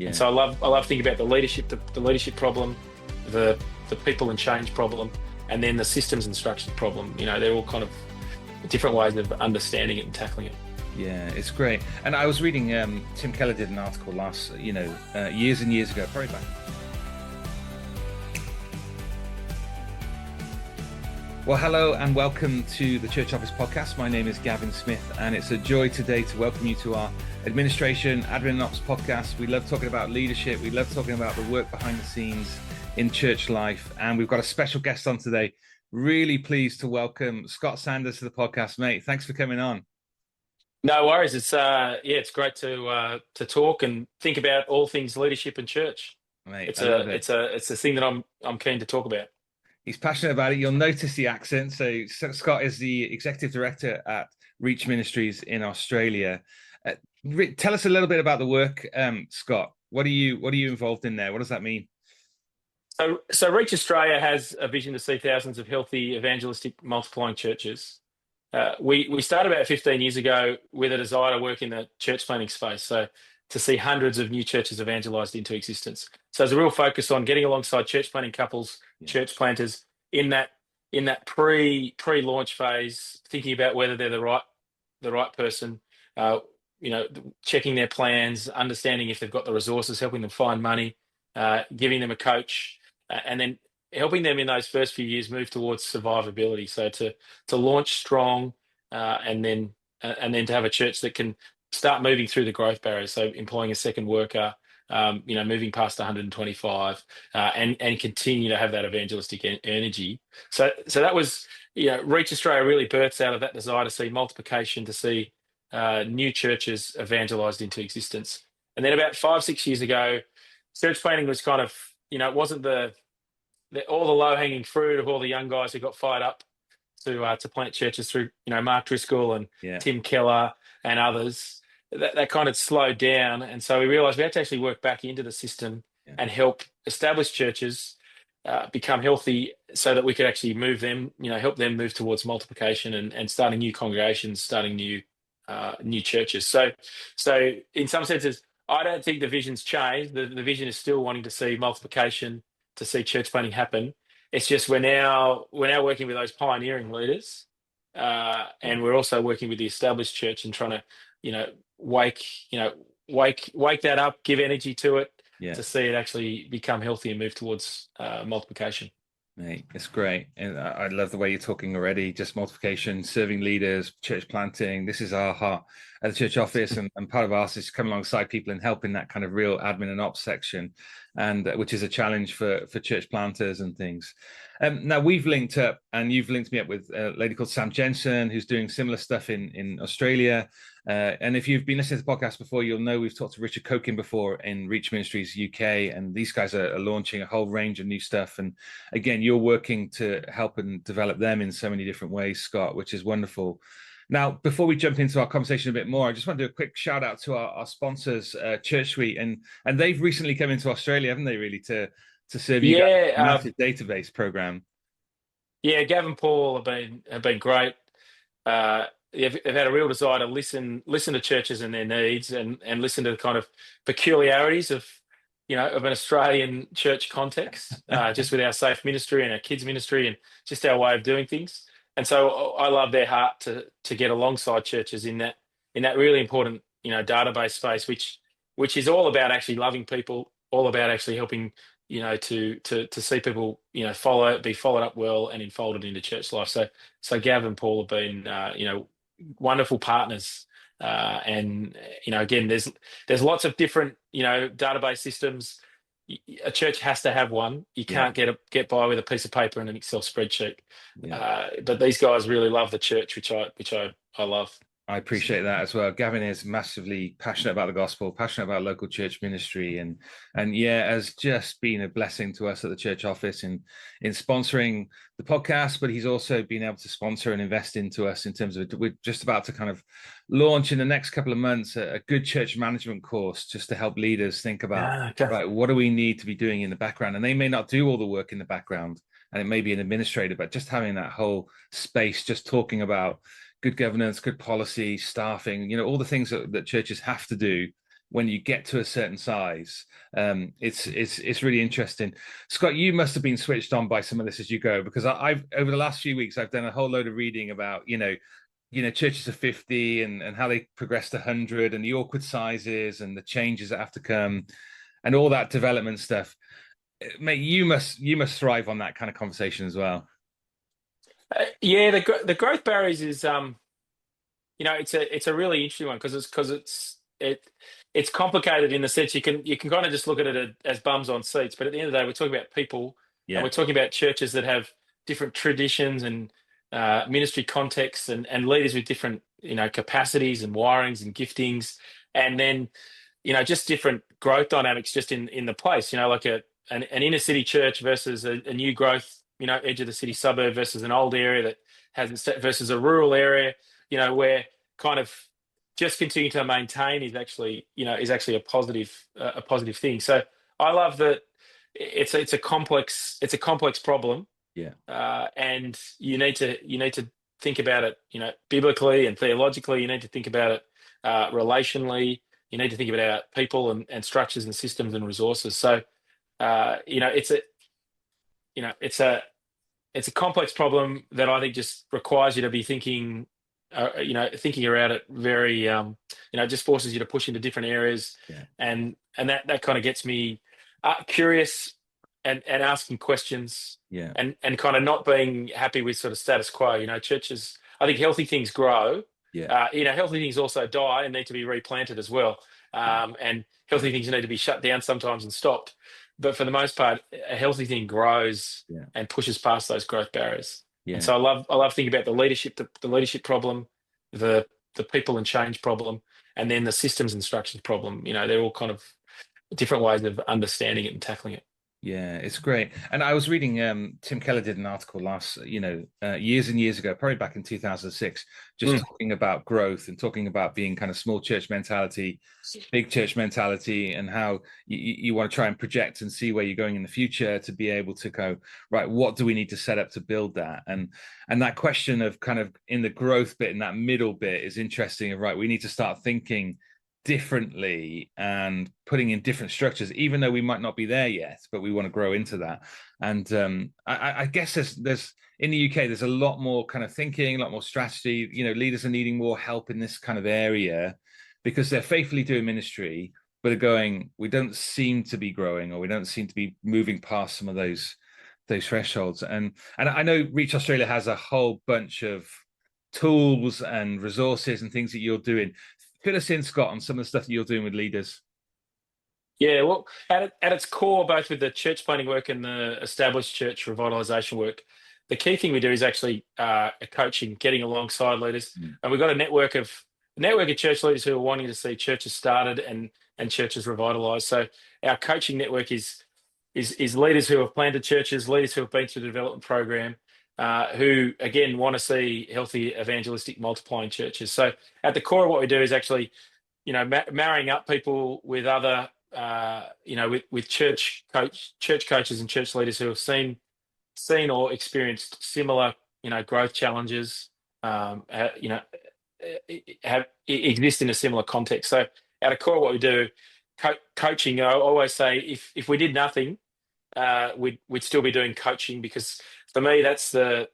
And Yeah. so I love thinking about the leadership problem, the people and change problem, and then the systems and structures problem. They're all kind of different ways of understanding it and tackling it. Yeah, it's great. And I was reading, Tim Keller did an article years and years ago, probably back. Well, hello and welcome to the Church Office Podcast. My name is Gavin Smith, and it's a joy today to welcome you to our administration, admin and ops podcast. We love talking about leadership. We love talking about the work behind the scenes in church life. And we've got a special guest on today. Really pleased to welcome Scott Sanders to the podcast, mate. Thanks for coming on. No worries. It's great to talk and think about all things leadership and church. Mate, I love it. It's a thing that I'm keen to talk about. He's passionate about it. You'll notice the accent. So Scott is the executive director at Reach Ministries in Australia. Tell us a little bit about the work, Scott. What are you involved in there? What does that mean? So Reach Australia has a vision to see thousands of healthy, evangelistic, multiplying churches. We started about 15 years ago with a desire to work in the church planting space. So to see hundreds of new churches evangelized into existence. So there's a real focus on getting alongside church planting couples, church planters in that pre-launch phase, thinking about whether they're the right person, checking their plans, understanding if they've got the resources, helping them find money, giving them a coach, and then helping them in those first few years move towards survivability. So to launch strong, and then to have a church that can start moving through the growth barriers. So employing a second worker, moving past 125, and continue to have that evangelistic energy. So that was, Reach Australia really births out of that desire to see multiplication, to see new churches evangelized into existence. And then about 5-6 years ago, church planting was kind of, it wasn't all the low-hanging fruit of all the young guys who got fired up to plant churches through, Mark Driscoll and Tim Keller and others. That kind of slowed down, and so we realised we had to actually work back into the system and help established churches become healthy, so that we could actually move them, help them move towards multiplication and starting new congregations, starting new churches. So in some senses, I don't think the vision's changed. The vision is still wanting to see multiplication, to see church planting happen. It's just we're now working with those pioneering leaders, and we're also working with the established church and trying to, wake that up, give energy to it, to see it actually become healthy and move towards multiplication. Mate, it's great. And I love the way you're talking already, just multiplication, serving leaders, church planting. This is our heart at the church office, and part of ours is to come alongside people and help in that kind of real admin and ops section, and which is a challenge for church planters and things. Now we've linked up, and you've linked me up with a lady called Sam Jensen, who's doing similar stuff in Australia. And if you've been listening to the podcast before, you'll know we've talked to Richard Cokin before in Reach Ministries UK, and these guys are launching a whole range of new stuff. And again, you're working to help and develop them in so many different ways, Scott, which is wonderful. Now, before we jump into our conversation a bit more, I just want to do a quick shout out to our sponsors, Church Suite, and they've recently come into Australia, haven't they? Really, to serve you guys a massive database program. Yeah, Gavin, Paul have been great. They've had a real desire to listen to churches and their needs, and listen to the kind of peculiarities of an Australian church context, just with our safe ministry and our kids ministry and just our way of doing things. And so I love their heart to get alongside churches in that really important database space, which is all about actually loving people, all about actually helping to see people be followed up well and enfolded into church life. So Gav and Paul have been wonderful partners, and again, there's lots of different database systems. A church has to have one. You can't get by with a piece of paper and an Excel spreadsheet. But these guys really love the church, which I love. I appreciate that as well. Gavin is massively passionate about the gospel, passionate about local church ministry, and has just been a blessing to us at the church office in sponsoring the podcast. But he's also been able to sponsor and invest into us in terms of, we're just about to kind of launch in the next couple of months a good church management course, just to help leaders think about right, what do we need to be doing in the background, and they may not do all the work in the background, and it may be an administrator, but just having that whole space, just talking about good governance, good policy, staffing, all the things that churches have to do, when you get to a certain size. It's really interesting. Scott, you must have been switched on by some of this as you go, because I've over the last few weeks I've done a whole load of reading about churches of 50 and how they progress to 100 and the awkward sizes and the changes that have to come and all that development stuff. Mate, you must thrive on that kind of conversation as well. Yeah, the growth barriers is it's a really interesting one it's complicated in the sense you can kind of just look at it as bums on seats, but at the end of the day, we're talking about people, and Yeah, we're talking about churches that have different traditions and ministry contexts and leaders with different capacities and wirings and giftings, and then just different growth dynamics just in the place. Like an inner city church versus a new growth, edge of the city suburb versus an old area that hasn't versus a rural area, where kind of just continue to maintain is actually a positive thing. So I love that it's a complex problem, yeah, and you need to think about it, biblically and theologically. You need to think about it relationally. You need to think about people and structures and systems and resources. So it's a you know it's a complex problem that I think just requires you to be thinking around it very, just forces you to push into different areas, yeah, and that kind of gets me curious and asking questions, yeah, and kind of not being happy with sort of status quo. Churches, I think healthy things grow. yeah, Healthy things also die and need to be replanted as well. yeah, And healthy things need to be shut down sometimes and stopped. But for the most part, a healthy thing grows yeah, and pushes past those growth barriers. And yeah, so I love thinking about the leadership problem, the people and change problem, and then the systems and structures problem. They're all kind of different ways of understanding it and tackling it. yeah. It's great. And I was reading, Tim Keller did an article last, years and years ago, probably back in 2006, just Mm. talking about growth and talking about being kind of small church mentality, big church mentality, and how you want to try and project and see where you're going in the future to be able to go, right, what do we need to set up to build that? And that question of kind of in the growth bit and that middle bit is interesting. Right, we need to start thinking differently and putting in different structures, even though we might not be there yet, but we want to grow into that. And I guess there's in the UK, there's a lot more kind of thinking, a lot more strategy. Leaders are needing more help in this kind of area because they're faithfully doing ministry, but are going, we don't seem to be growing, or we don't seem to be moving past some of those thresholds. And I know Reach Australia has a whole bunch of tools and resources and things that you're doing. Fill us in, Scott, on some of the stuff that you're doing with leaders. Yeah, well, at its core, both with the church planting work and the established church revitalisation work, the key thing we do is actually coaching, getting alongside leaders, Mm. and we've got a network of church leaders who are wanting to see churches started and churches revitalised. So our coaching network is leaders who have planted churches, leaders who have been through the development program, who again want to see healthy, evangelistic, multiplying churches. So at the core of what we do is actually marrying up people with other, with church coaches and church leaders who have seen or experienced similar, growth challenges, exist in a similar context. So at a core, what we do, coaching. I always say, if we did nothing, we'd still be doing coaching, because for me, it's the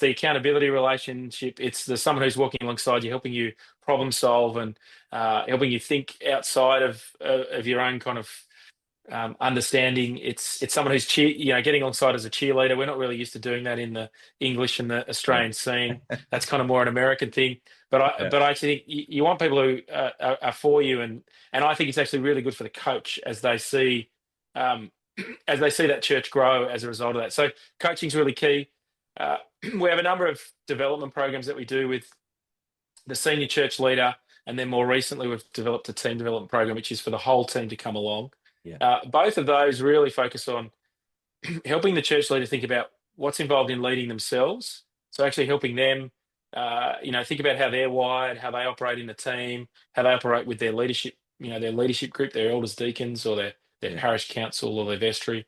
accountability relationship. It's the someone who's walking alongside you, helping you problem solve, and helping you think outside of your own kind of understanding. It's someone who's getting alongside as a cheerleader. We're not really used to doing that in the English and the Yeah, Australian scene. That's kind of more an American thing. But I yeah, but I actually think you want people who are for you, and I think it's actually really good for the coach as they see um, that church grow as a result of that. So coaching's really key. Uh, we have a number of development programs that we do with the senior church leader, and then more recently we've developed a team development program, which is for the whole team to come along. yeah, Both of those really focus on helping the church leader think about what's involved in leading themselves. So actually helping them, think about how they're wired, how they operate in the team, how they operate with their leadership, their leadership group, their elders, deacons, or their yeah, parish council or their vestry,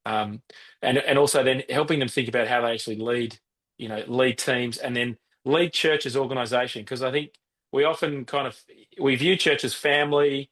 um, and also then helping them think about how they actually lead teams, and then lead church as organisation. Because I think we often we view church as family,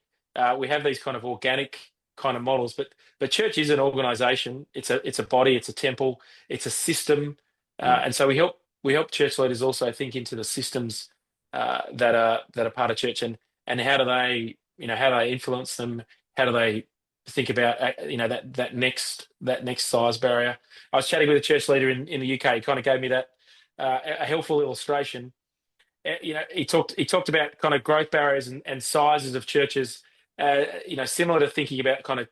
We have these kind of organic kind of models, but church is an organization. It's a body. It's a temple. It's a system, Yeah. and so we help church leaders also think into the systems that are part of church, and how do they influence them? How do they think about that next size barrier? I was chatting with a church leader in the UK. He kind of gave me that a helpful illustration. He talked about kind of growth barriers and sizes of churches. Similar to thinking about kind of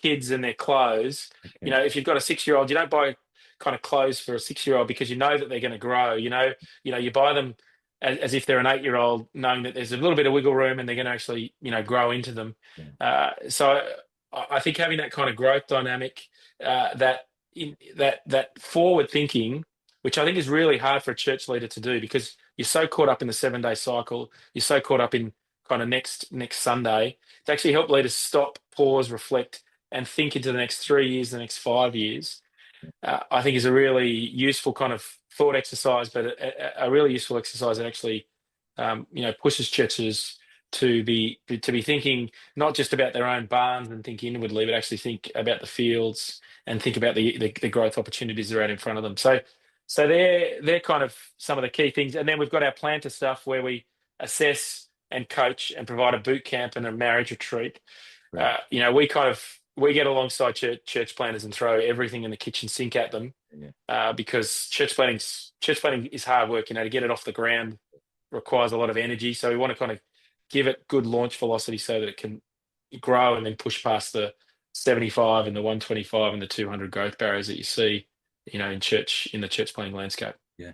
kids and their clothes. Okay. If you've got a 6-year-old, you don't buy kind of clothes for a 6-year-old because you know that they're going to grow. You buy them as if they're an 8-year-old, knowing that there's a little bit of wiggle room and they're going to actually grow into them. Yeah. So I think having that kind of growth dynamic, that forward thinking, which I think is really hard for a church leader to do because you're so caught up in the 7-day cycle, you're so caught up in kind of next Sunday, to actually help leaders stop, pause, reflect, and think into the next 3 years, the next 5 years. I think is a really useful kind of thought exercise, but a really useful exercise that actually, pushes churches to be thinking not just about their own barns and think inwardly, but actually think about the fields and think about the growth opportunities that are out in front of them. So they're kind of some of the key things, and then we've got our planter stuff where we assess and coach and provide a boot camp and a marriage retreat. Right. We get alongside church planners and throw everything in the kitchen sink at them, Yeah. because church planning is hard work. To get it off the ground requires a lot of energy. So we want to kind of give it good launch velocity so that it can grow and then push past the 75 and the 125 and the 200 growth barriers that you see, in the church planning landscape. Yeah.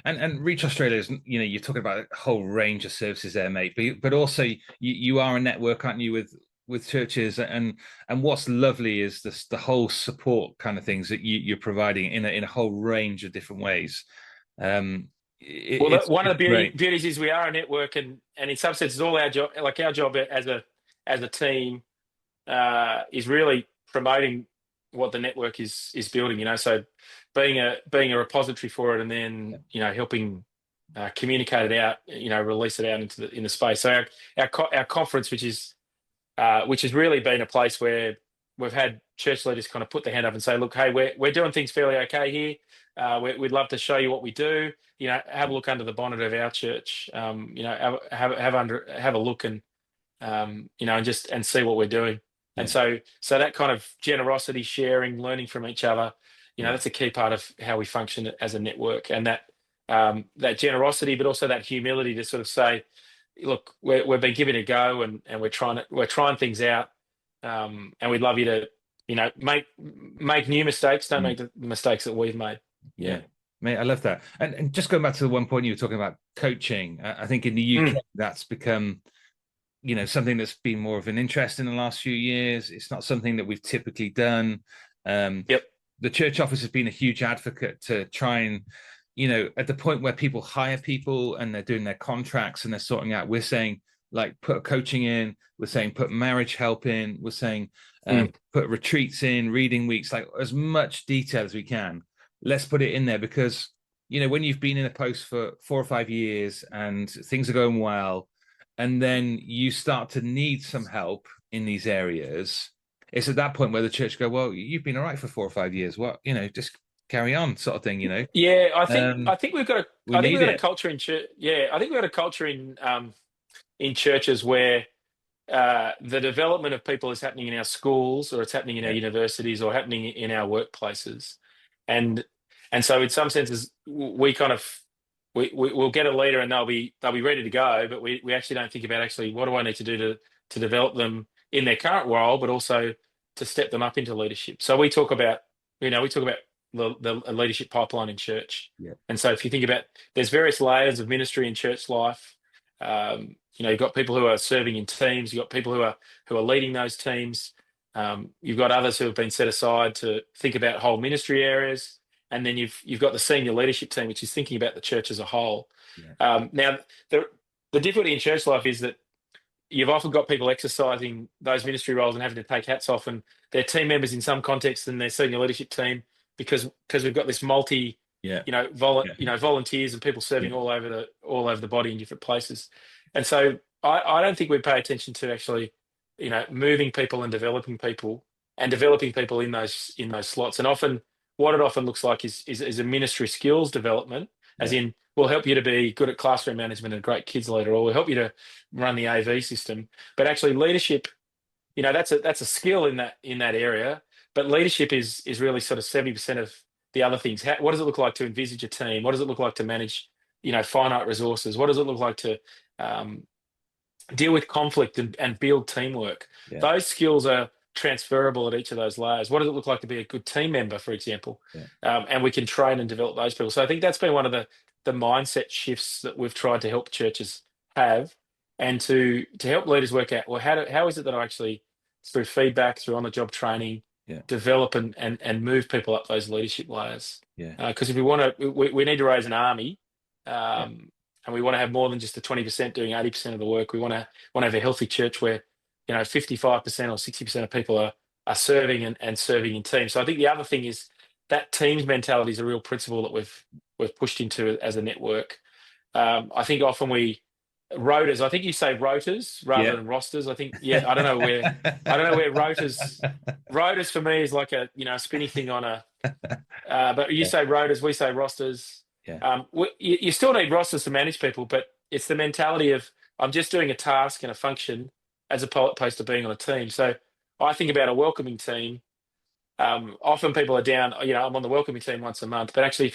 And Reach Australia is, you're talking about a whole range of services there, mate. But also you are a network, aren't you, with churches, and what's lovely is the whole support kind of things that you're providing in a whole range of different ways. One of the Great. beauties is we are a network, and in some senses, all our job, like our job as a team, is really promoting what the network is building. So being a repository for it, and then helping communicate it out, release it out in the space. So our conference, which has really been a place where we've had church leaders kind of put their hand up and say, look, hey, we're doing things fairly okay here. We'd love to show you what we do. Have a look under the bonnet of our church. Have a look and and see what we're doing. Yeah. And so that kind of generosity, sharing, learning from each other, that's a key part of how we function as a network. And that generosity, but also that humility to sort of say, look, we've been giving it a go, and we're trying things out, and we'd love you to make new mistakes. Don't make the mistakes that we've made. Yeah. Mate, I love that. And just going back to the one point you were talking about coaching, I think in the UK that's become something that's been more of an interest in the last few years. It's not something that we've typically done. Yep. The church office has been a huge advocate to try and, at the point where people hire people and they're doing their contracts and they're sorting out, we're saying, like, put coaching in, we're saying put marriage help in, we're saying put retreats in, reading weeks, like as much detail as we can. Let's put it in there, because, when you've been in a post for 4 or 5 years and things are going well, and then you start to need some help in these areas, it's at that point where the church go, well, you've been all right for 4 or 5 years. What, just carry on, sort of thing, Yeah, I think we've got a culture in church. Yeah, I think we've got a culture in churches where the development of people is happening in our schools, or it's happening in our universities, or happening in our workplaces, and so in some senses we'll get a leader and they'll be ready to go, but we actually don't think about actually what do I need to do to develop them in their current role, but also to step them up into leadership. So we talk about the leadership pipeline in church. Yeah. And so if you think about, there's various layers of ministry in church life. You've got people who are serving in teams. You've got people who are leading those teams. You've got others who have been set aside to think about whole ministry areas. And then you've got the senior leadership team, which is thinking about the church as a whole. Yeah. Now, the difficulty in church life is that you've often got people exercising those ministry roles and having to take hats off, and they're team members in some contexts and their senior leadership team, because we've got this volunteers and people serving all over the body in different places. And so I don't think we pay attention to actually moving people and developing people in those slots. And often, what it often looks like is a ministry skills development, as Yeah. in we'll help you to be good at classroom management and a great kids leader, or we'll help you to run the AV system. But actually, leadership, that's a skill in that area. But leadership is really sort of 70% of the other things. What does it look like to envisage a team? What does it look like to manage, finite resources? What does it look like to um, deal with conflict and build teamwork? Yeah. Those skills are transferable at each of those layers. What does it look like to be a good team member, for example? Yeah. And we can train and develop those people. So I think that's been one of the mindset shifts that we've tried to help churches have, and to help leaders work out, well, how is it that I actually, through feedback, through on-the-job training, Yeah. develop and move people up those leadership layers? Yeah. Because if we want to, we need to raise an army. Yeah. And we want to have more than just the 20% doing 80% of the work. We want to have a healthy church where 55% or 60% of people are serving and serving in teams. So I think the other thing is that teams mentality is a real principle that we've pushed into as a network. I think often rotors. I think you say rotors rather Yeah. than rosters. I think, yeah. I don't know where rotors for me is like a spinny thing on a. But you Yeah. say rotors, we say rosters. Yeah. You still need rosters to manage people, but it's the mentality of I'm just doing a task and a function as opposed to being on a team. So I think about a welcoming team. Often people are down. I'm on the welcoming team once a month, but actually,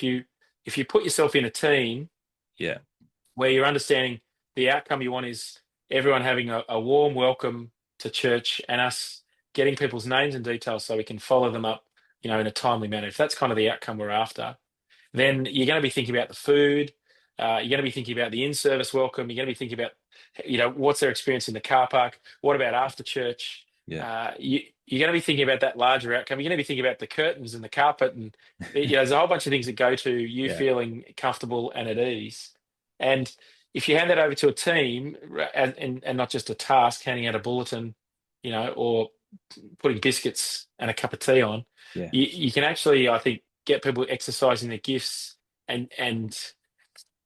if you put yourself in a team Yeah. where you're understanding the outcome you want is everyone having a warm welcome to church and us getting people's names and details so we can follow them up, in a timely manner. If that's kind of the outcome we're after, then you're going to be thinking about the food. You're going to be thinking about the in-service welcome. You're going to be thinking about, what's their experience in the car park? What about after church? Yeah. You're going to be thinking about that larger outcome. You're going to be thinking about the curtains and the carpet, and there's a whole bunch of things that go to you Yeah. feeling comfortable and at ease. And if you hand that over to a team and not just a task, handing out a bulletin, or putting biscuits and a cup of tea on, Yeah. you can actually, I think, get people exercising their gifts and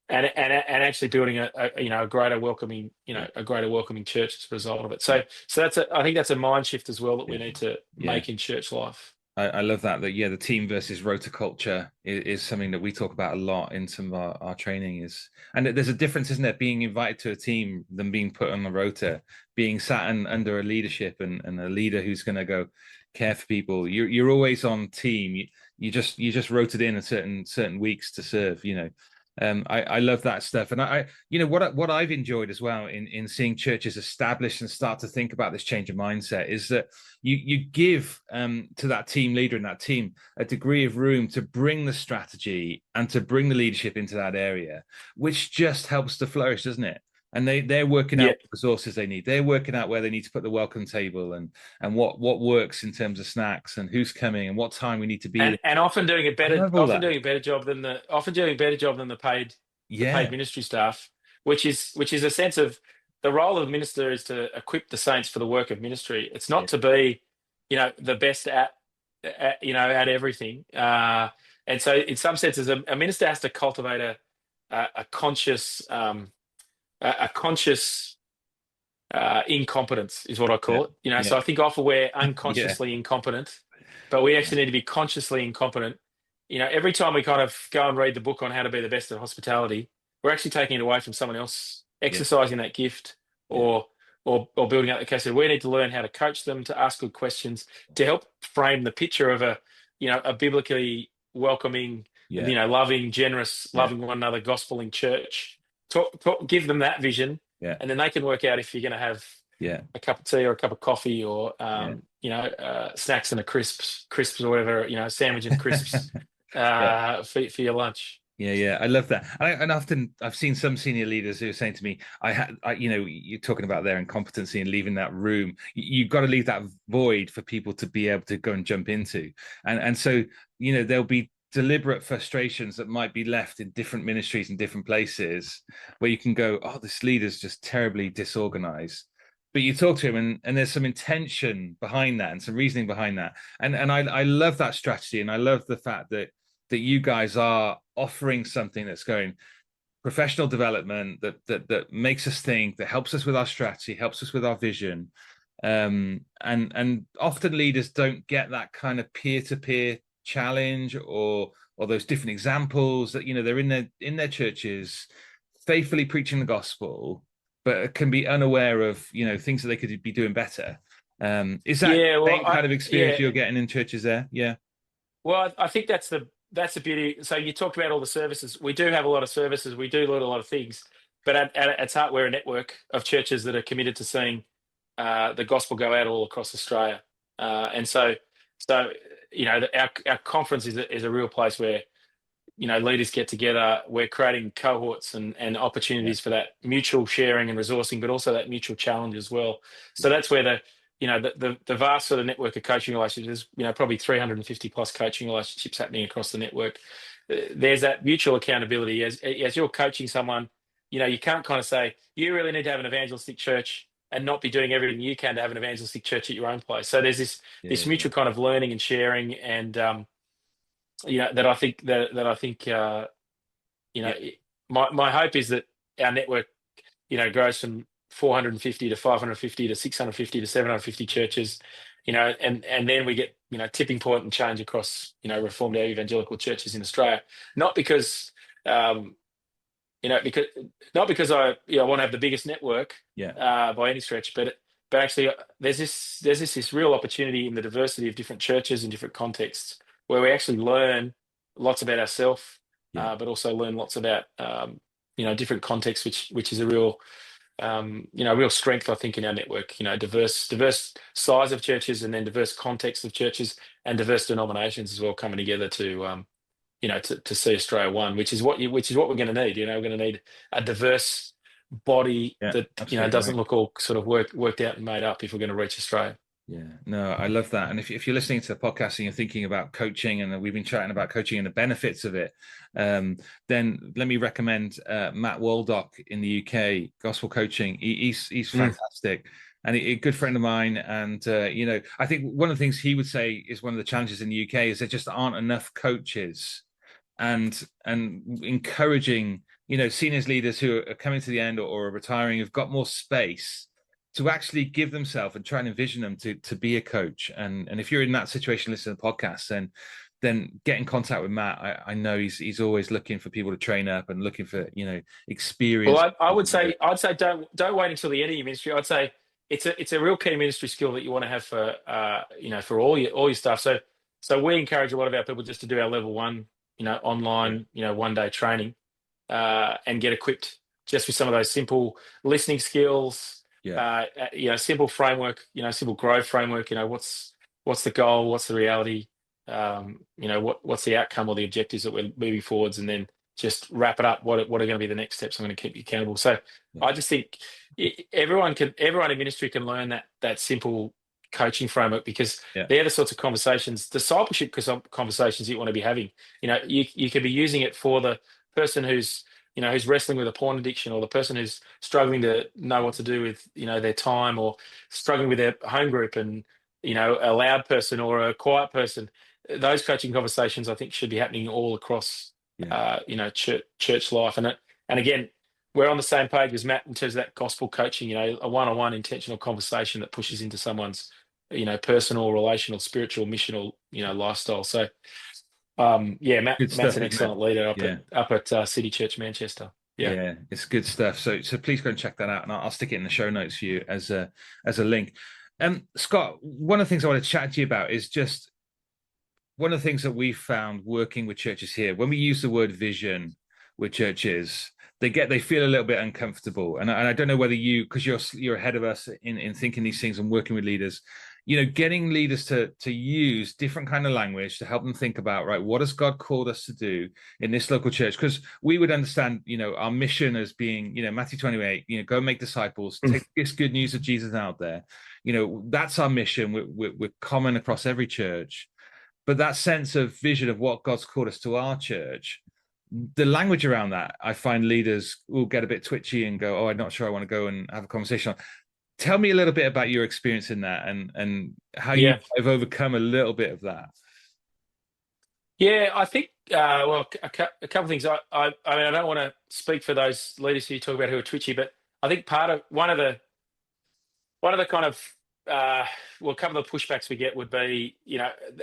actually building a greater welcoming Yeah. a greater welcoming church as a result of it. Yeah. So I think that's a mind shift as well that we Yeah. need to Yeah. make in church life. I love that yeah, the team versus rota culture is something that we talk about a lot in some of our training and there's a difference, isn't there, being invited to a team than being put on the rota, being sat under a leadership and a leader who's going to go care for people. You're always on team. You just rotated in a certain weeks to serve, I love that stuff. And what I've enjoyed as well in seeing churches established and start to think about this change of mindset is that you give to that team leader and that team a degree of room to bring the strategy and to bring the leadership into that area, which just helps to flourish, doesn't it? And they're working out Yeah. what resources they need. They're working out where they need to put the welcome table and what works in terms of snacks and who's coming and what time we need to be there. And often doing a I better love all often that. doing a better job than the paid Yeah. ministry staff, which is a sense of the role of the minister is to equip the saints for the work of ministry. It's Yeah. not to be the best at everything. And so in some senses a minister has to cultivate a conscious incompetence is what I Yeah. call it. Yeah. So I think often we're Yeah. unconsciously incompetent, but we actually need to be consciously incompetent. Every time we kind of go and read the book on how to be the best at hospitality, we're actually taking it away from someone else Yeah. exercising that gift Yeah. or building up the case. We need to learn how to coach them, to ask good questions, to help frame the picture of a biblically welcoming, Yeah. loving, generous, Yeah. loving one another, gospeling church. Give them that vision, Yeah. and then they can work out if you're going to have Yeah. a cup of tea or a cup of coffee or Yeah. snacks and a crisps or whatever, a sandwich and crisps Yeah. for your lunch. Yeah, I love that. And often I've seen some senior leaders who are saying to me, you're talking about their incompetency and leaving that room. You've got to leave that void for people to be able to go and jump into. And so, there'll be deliberate frustrations that might be left in different ministries and different places where you can go, oh, this leader's just terribly disorganized. But you talk to him and there's some intention behind that and some reasoning behind that. And I love that strategy. And I love the fact that you guys are offering something that's going professional development that makes us think, that helps us with our strategy, helps us with our vision, And often leaders don't get that kind of peer-to-peer challenge, or those different examples that, they're in their churches faithfully preaching the gospel, but can be unaware of, things that they could be doing better. Is that Yeah, the well, same kind of experience yeah, you're getting in churches there? Yeah. well, I think that's the beauty. So you talked about all the services. We do have a lot of services. We do a lot of things, but at its heart, we're a network of churches that are committed to seeing the gospel go out all across Australia. And so our conference is a real place where leaders get together. We're creating cohorts and Yeah. opportunities for that mutual sharing and resourcing, but also that mutual challenge as well. So Yeah. that's where the vast sort of network of coaching relationships, probably 350 plus coaching relationships happening across the network. There's that mutual accountability as you're coaching someone. You can't kind of say you really need to have an evangelistic church and not be doing everything you can to have an evangelistic church at your own place. So there's this Yeah. mutual kind of learning and sharing, and that I think Yeah. my hope is that our network grows from 450 to 550 to 650 to 750 churches, and then we get tipping point and change across reformed evangelical churches in Australia. Not because um, because not because I want to have the biggest network Yeah. by any stretch, but actually there's this real opportunity in the diversity of different churches and different contexts where we actually learn lots about ourselves, Yeah. but also learn lots about different contexts, which is a real strength, I think, in our network. Diverse size of churches, and then diverse context of churches, and diverse denominations as well, coming together to see Australia one, which is what we're going to need. We're going to need a diverse body Yeah. that Absolutely right. doesn't look all sort of worked out and made up if we're going to reach Australia. Yeah, no, I love that. And if you're listening to the podcast and you're thinking about coaching, and we've been chatting about coaching and the benefits of it, then let me recommend Matt Waldock in the UK, Gospel Coaching. He's Mm. fantastic, and a good friend of mine. And I think one of the things he would say is one of the challenges in the UK is there just aren't enough coaches, and encouraging seniors leaders who are coming to the end, or are retiring, who've got more space to actually give themselves and try and envision them to be a coach. And if you're in that situation, listen to the podcast, then get in contact with Matt. I know he's always looking for people to train up, and looking for Well, experience. I'd say don't wait until the end of your ministry. I'd say it's a real key ministry skill that you want to have for all your stuff. So we encourage a lot of our people just to do our level one Yeah. online 1 day training, and get equipped just with some of those simple listening skills, Yeah. simple framework, simple growth framework. What's the goal? What's the reality? What's the outcome or the objectives that we're moving forwards, and then just wrap it up. What are going to be the next steps? I'm going to keep you accountable. So Yeah. I just think everyone in ministry can learn that simple coaching framework, because Yeah. they're the sorts of discipleship conversations you want to be having. You can be using it for the person who's wrestling with a porn addiction, or the person who's struggling to know what to do with their time, or struggling with their home group, and a loud person or a quiet person. Those coaching conversations, I think, should be happening all across Yeah. church life. And again, we're on the same page as Matt in terms of that gospel coaching. A one-on-one intentional conversation that pushes into someone's personal, relational, spiritual, missional lifestyle. So yeah, Good Matt's stuff, an isn't it? excellent leader Yeah. up at City Church Manchester. Yeah. Yeah, it's good stuff. So please go and check that out, and I'll stick it in the show notes for you as a link. Scott, one of the things I want to chat to you about is just one of the things that we've found working with churches here. When we use the word vision with churches, they feel a little bit uncomfortable, and I don't know whether because you're ahead of us in thinking these things and working with leaders, getting leaders to use different kind of language to help them think about, right, what has God called us to do in this local church? Because we would understand our mission as being Matthew 28, go make disciples, Mm. take this good news of Jesus out there. That's our mission. We're common across every church. But that sense of vision of what God's called us to our church, the language around that, I find leaders will get a bit twitchy and go, "Oh, I'm not sure I want to go and have a conversation on." Tell me a little bit about your experience in that, and how you Yeah. have overcome a little bit of that. Yeah, I think well, a couple of things. I mean, I don't want to speak for those leaders who you talk about who are twitchy, but I think part of one of the kind of well, a couple of pushbacks we get would be,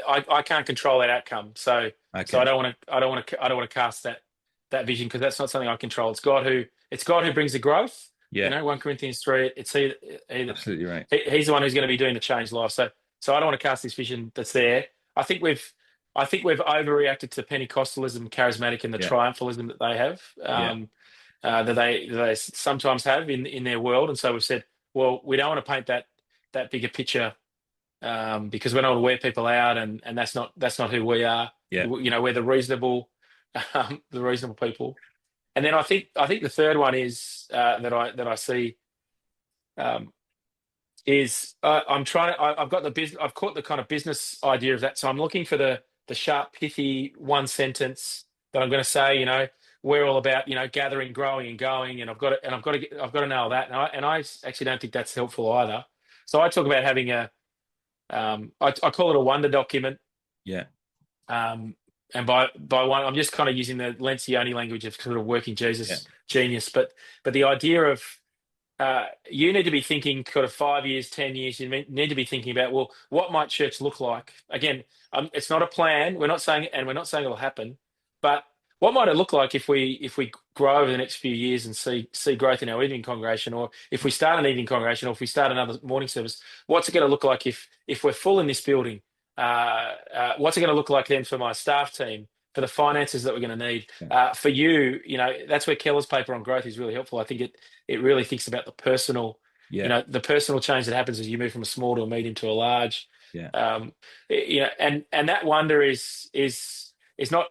I can't control that outcome. So I Okay. don't want to, I don't want to cast that vision, because that's not something I control. It's God who brings the growth. Yeah, 1 Corinthians 3, it's absolutely right. he's the one who's going to be doing the change life. So I don't want to cast this vision that's there. I think we've overreacted to Pentecostalism, charismatic, and the Yeah, triumphalism that they have, yeah, that they sometimes have in their world. And so we've said, well, we don't want to paint that bigger picture, because we don't want to wear people out, and that's not who we are. yeah, We're the reasonable people. And then I think the third one is, that I see, um, is, I've got the business. I've caught the kind of business idea of that. So I'm looking for the sharp, pithy one sentence that I'm going to say. We're all about, gathering, growing, and going, and I've got to nail that. And I actually don't think that's helpful either. So I talk about having I call it a wonder document. yeah, Um, and by one, I'm just kind of using the Lencioni language of sort of working yeah, Jesus genius. But the idea of, you need to be thinking kind of 5 years, 10 years. You need to be thinking about, well, what might church look like? Again, it's not a plan. We're not saying it'll happen, but what might it look like if we grow over the next few years and see growth in our evening congregation, or if we start an evening congregation, or if we start another morning service? What's it going to look like if we're full in this building? What's it going to look like then for my staff team, for the finances that we're going to need, yeah, for you? That's where Keller's paper on growth is really helpful. I think it really thinks about yeah, the personal change that happens as you move from a small to a medium to a large. yeah, And that wonder is not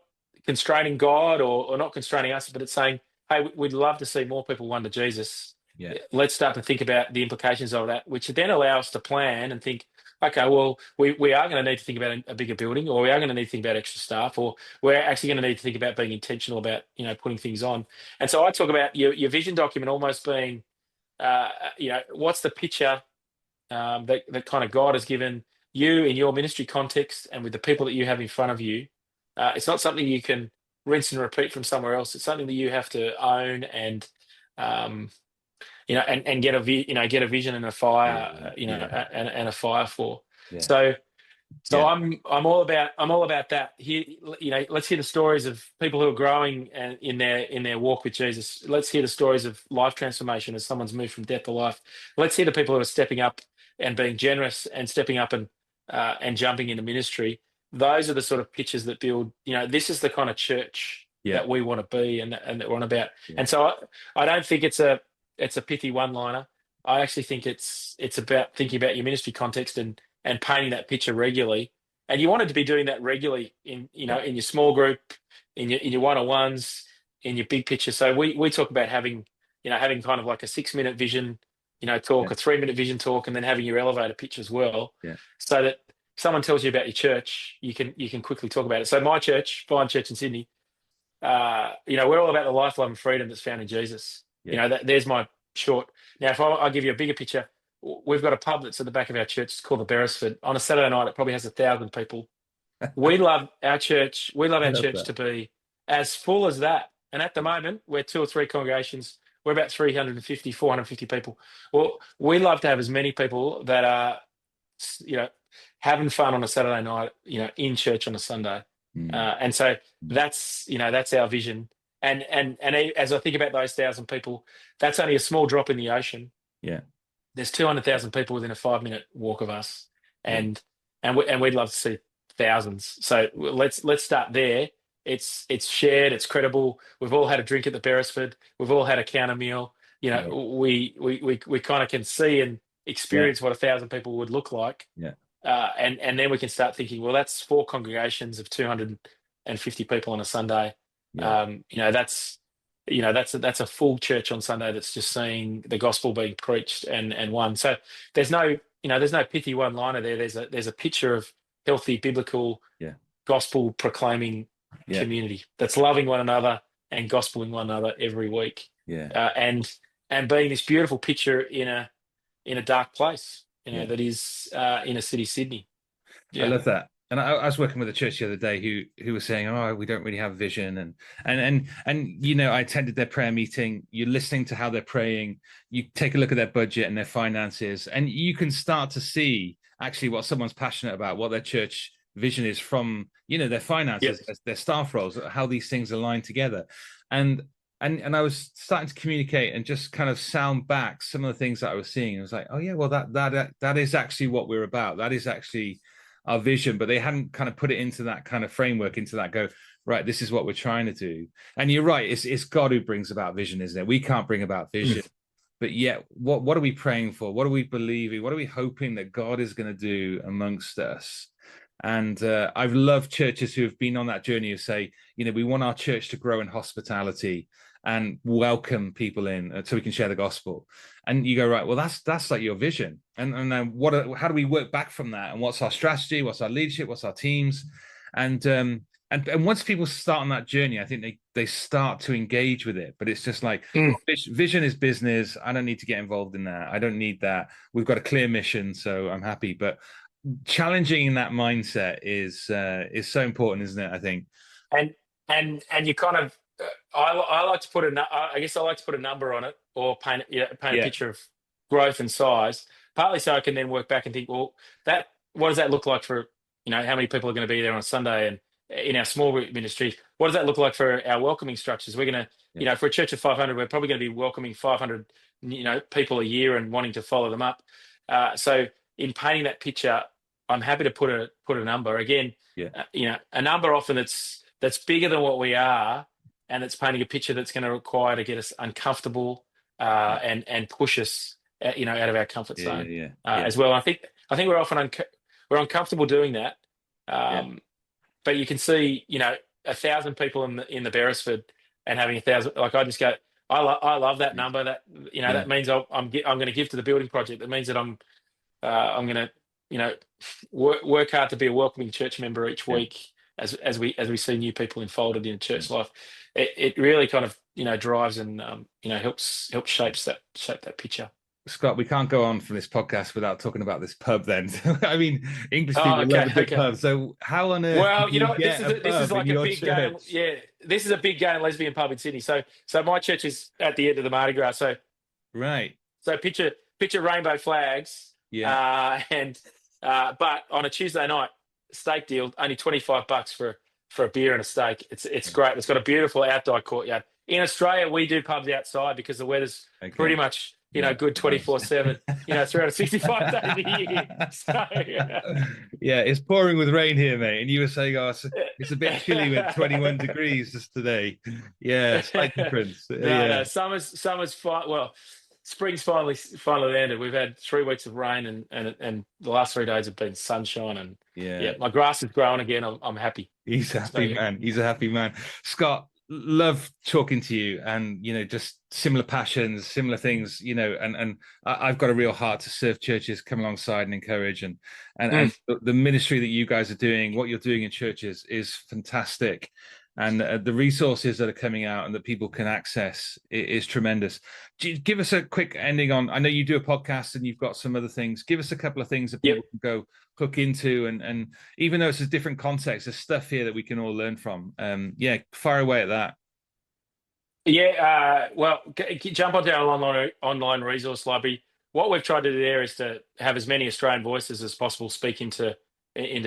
constraining God, or not constraining us, but it's saying, hey, we'd love to see more people wonder Jesus. yeah, Let's start to think about the implications of that, which then allow us to plan and think, okay, well, we are going to need to think about a bigger building, or we are going to need to think about extra staff, or we're actually going to need to think about being intentional about, putting things on. And so I talk about your vision document almost being, what's the picture, that kind of God has given you in your ministry context and with the people that you have in front of you. It's not something you can rinse and repeat from somewhere else. It's something that you have to own, and um, and get a vision and a yeah, fire, yeah, and a fire for. yeah, So so yeah, I'm all about that. Here, let's hear the stories of people who are growing and in their walk with Jesus. Let's hear the stories of life transformation as someone's moved from death to life. Let's hear the people who are stepping up and being generous, and stepping up and jumping into ministry. Those are the sort of pictures that build. This is the kind of church yeah, that we want to be, and that we're on about. yeah, And so I don't think it's a pithy one-liner. I actually think it's about thinking about your ministry context, and painting that picture regularly. And you wanted to be doing that regularly yeah, in your small group, in your one-on-ones, in your big picture. So we talk about having kind of like a 6-minute vision, yeah, talk, a 3-minute vision talk, and then having your elevator pitch as well, yeah, so that if someone tells you about your church, you can quickly talk about it. So my church, Vine Church in Sydney, we're all about the life, love, and freedom that's found in Jesus. yeah. There's my short. Now, if I give you a bigger picture, we've got a pub that's at the back of our church. It's called the Beresford. On a Saturday night, it probably has 1,000 people. We love our church. We love I our love church that. to be as full as that. And at the moment, we're 2 or 3 congregations. We're about 350, 450 people. Well, we love to have as many people that are, you know, having fun on a Saturday night, in church on a Sunday. Mm, And so mm, that's our vision. And as I think about those 1,000 people, that's only a small drop in the ocean. yeah, There's 200,000 people within a 5-minute walk of us, yeah, and we'd love to see thousands. So let's start there. It's shared. It's credible. We've all had a drink at the Beresford. We've all had a counter meal. yeah, We kind of can see and yeah, experience what 1,000 people would look like, yeah, and then we can start thinking, well, that's 4 congregations of 250 people on a Sunday. yeah, That's a full church on Sunday that's just seeing the gospel being preached and won. So there's no pithy one-liner there. There's a picture of healthy biblical yeah, gospel proclaiming yeah, community that's loving one another and gospeling one another every week, yeah, and being this beautiful picture in a dark place, yeah. that is inner city Sydney. I Yeah. love that. And I was working with a church the other day who was saying, "Oh, we don't really have vision," and I attended their prayer meeting. You're listening to how they're praying. You take a look at their budget and their finances, and you can start to see actually what someone's passionate about, what their church vision is from their Yep. finances, their staff roles, how these things align together, and and I was starting to communicate and just kind of sound back some of the things that I was seeing. I was like, "Oh yeah, well that is actually what we're about. That is actually." Our vision, but they hadn't kind of put it into that kind of framework, into that go, right, this is what we're trying to do. And you're right, it's God who brings about vision, isn't it? We can't bring about vision. But yet, what are we praying for? What are we believing? What are we hoping that God is going to do amongst us? And I've loved churches who have been on that journey of say, we want our church to grow in hospitality and welcome people in so we can share the gospel. And you go, right, well, that's like your vision. And then how do we work back from that? And what's our strategy? What's our leadership? What's our teams? And once people start on that journey, I think they start to engage with it. But it's just like vision is business. I don't need to get involved in that. I don't need that. We've got a clear mission, so I'm happy. But challenging that mindset is so important, isn't it? I think. And you kind of, I like to put I guess I like to put a number on it, or paint a Yeah. picture of growth and size. Partly so I can then work back and think, well, what does that look like for how many people are going to be there on a Sunday, and in our small group ministry, what does that look like for our welcoming structures? We're going to, for a church of 500, we're probably going to be welcoming 500, people a year and wanting to follow them up. So in painting that picture, I'm happy to put a number again. A number often that's bigger than what we are, and it's painting a picture that's going to require to get us uncomfortable and push us, out of our comfort zone as well. I think we're often we're uncomfortable doing that, but you can see 1,000 people in the Beresford and having 1,000. Like I just go, I love that number. That that means I'm going to give to the building project. That means that I'm going to work hard to be a welcoming church member each week as we see new people enfolded in church life. It really kind of drives and helps shape that picture. Scott, we can't go on from this podcast without talking about this pub then. I mean, English Oh, people love a good okay. pub. So how on earth Well, do you this get a this is pub like in a your big gay, church? this is a big gay and lesbian pub in Sydney. So my church is at the end of the Mardi Gras. Right. So picture rainbow flags. And but on a Tuesday night steak deal, only $25 for a beer and a steak. It's great. It's got a beautiful outdoor courtyard. In Australia, we do pubs outside because the weather's pretty much good 24/7. 365 days a year. So it's pouring with rain here, mate. And you were saying, oh, it's a bit chilly with 21 degrees just today. Yeah, slight difference. No, summer's fine. Well, spring's finally ended. We've had 3 weeks of rain, and the last 3 days have been sunshine, and my grass is growing again. I'm happy. He's a happy man. He's a happy man. Scott, love talking to you, and just similar passions, similar things, and I've got a real heart to serve churches, come alongside and encourage, and the ministry that you guys are doing, what you're doing in churches is fantastic. And the resources that are coming out and that people can access is tremendous. Give us a quick ending on, I know you do a podcast and you've got some other things. Give us a couple of things that people can go hook into. And even though it's a different context, there's stuff here that we can all learn from. Fire away at that. Well, jump onto our online resource library. What we've tried to do there is to have as many Australian voices as possible speak into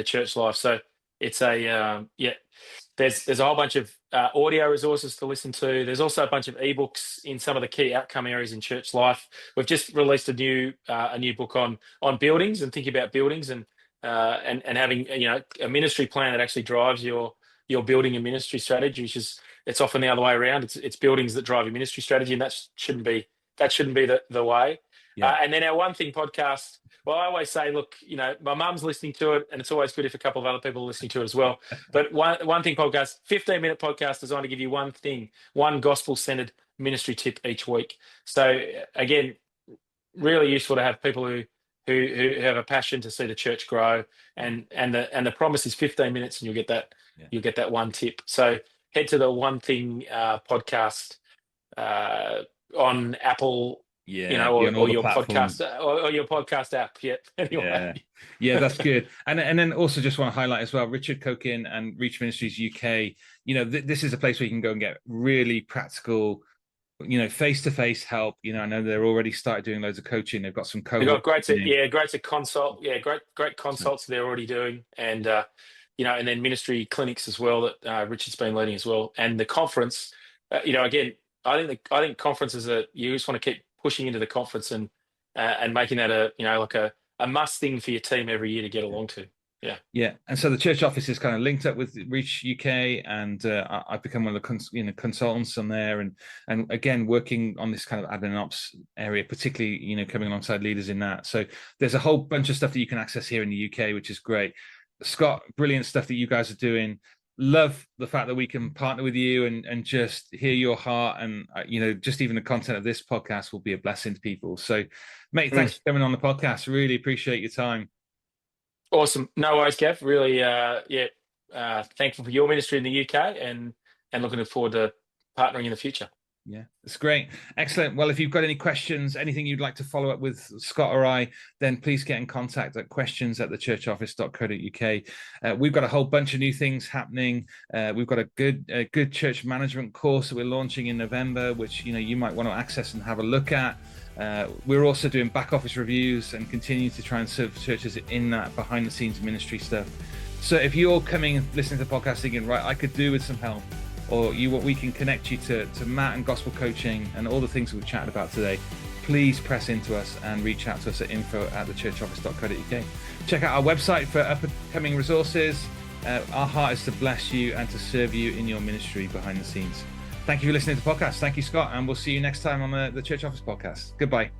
church life. So it's there's a whole bunch of audio resources to listen to. There's also a bunch of ebooks in some of the key outcome areas in church life. We've just released a new book on buildings and thinking about buildings and having a ministry plan that actually drives your building and ministry strategy, which is, it's often the other way around. It's buildings that drive your ministry strategy, and that shouldn't be the way. And then our One Thing podcast. Well, I always say, look, my mum's listening to it, and it's always good if a couple of other people are listening to it as well. But One Thing podcast, 15-minute podcast designed to give you one thing, one gospel-centered ministry tip each week. So again, really useful to have people who have a passion to see the church grow, and the promise is 15 minutes, and you'll get that one tip. So head to the One Thing podcast on Apple Yeah, be on all or the your platforms. podcast or your podcast app. Yeah. Yeah, Anyway. yeah, that's good. And then also just want to highlight as well, Richard Cokin and Reach Ministries UK. This is a place where you can go and get really practical, face-to-face help. I know they're already started doing loads of coaching. They've got some They've got cohorts. great to consult. Yeah, great consults they're already doing, and and then ministry clinics as well that Richard's been leading as well. And the conference, again, I think conferences are, you just want to keep pushing into the conference and making that like a must thing for your team every year to get along to. Yeah. Yeah, and so the church office is kind of linked up with Reach UK, and I've become one of the consultants on there, and again working on this kind of admin and ops area, particularly coming alongside leaders in that. So there's a whole bunch of stuff that you can access here in the UK, which is great. Scott, brilliant stuff that you guys are doing. Love the fact that we can partner with you and just hear your heart, and just even the content of this podcast will be a blessing to people. So, mate, thanks for coming on the podcast. Really appreciate your time. Awesome. No worries, Gav. Really, thankful for your ministry in the UK and looking forward to partnering in the future. Yeah, it's great. Excellent. Well, if you've got any questions, anything you'd like to follow up with Scott or I, then please get in contact at questions@thechurchoffice.co.uk. We've got a whole bunch of new things happening. We've got a good church management course that we're launching in November, which you might want to access and have a look at. We're also doing back office reviews and continue to try and serve churches in that behind the scenes ministry stuff. So if you're coming and listening to the podcast thinking, right, I could do with some help, or we can connect you to Matt and gospel coaching and all the things we've chatted about today, please press into us and reach out to us at info@thechurchoffice.co.uk. Check out our website for upcoming resources. Our heart is to bless you and to serve you in your ministry behind the scenes. Thank you for listening to the podcast. Thank you, Scott, and we'll see you next time on the Church Office podcast. Goodbye.